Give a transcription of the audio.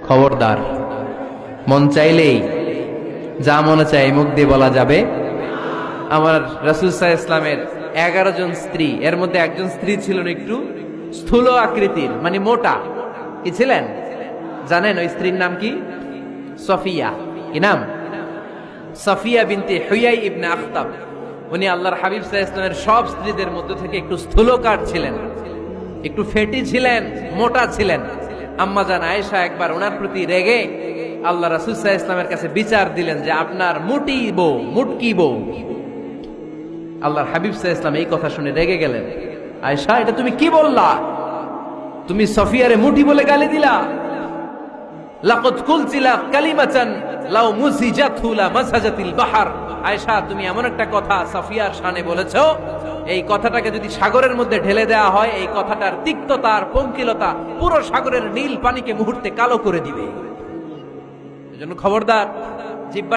খবরদার, মন চাইলেই যা মনে চাই মুখ দিয়ে বলা যাবে। আমার রাসূল সাল্লাল্লাহু আলাইহি ইসলামের 11 জন স্ত্রী, এর মধ্যে একজন স্ত্রী ছিলেন একটু স্থূল আকৃতির, মানে মোটা। কি ছিলেন জানেন? ওই স্ত্রীর নাম কি? সফিয়া। কি নাম? সফিয়া বিনতে হুয়াই ইবনে আখতাব। উনি আল্লাহর হাবিব সাল্লাল্লাহু আলাইহি ইসলামের সব স্ত্রীদের মধ্যে থেকে একটু স্থূলকার ছিলেন, একটু ফেটি ছিলেন, মোটা ছিলেন। আম্মা জান আয়েশা একবার ওনার প্রতি রেগে আল্লাহ রাসূল সাল্লাল্লাহু আলাইহি ইসলামের কাছে বিচার দিলেন যে আপনার মুটি বউ, মুটকি বউ। আল্লাহর হাবিব সাল্লাল্লাহু আলাইহি ইসলাম এই কথা শুনে রেগে গেলেন। আয়েশা, এটা তুমি কি বললা? তুমি সফিয়ারে মুটি বলে গালি দিলা। লাকাদ কুলতিলা কালিমাতান লাউ মুসিজাতহু লা মাসাজাতিল বাহর। আয়েশা, তুমি এমন একটা কথা সফিয়ার শানে বলেছো, এই কথাটাকে যদি সাগরের মধ্যে ঢেলে দেওয়া হয়, এই কথাটার তিক্ততা আর পঙ্কিলতা পুরো সাগরের নীল পানিকে মুহূর্তে কালো করে দিবে। এজন্য খবরদার, জিহ্বা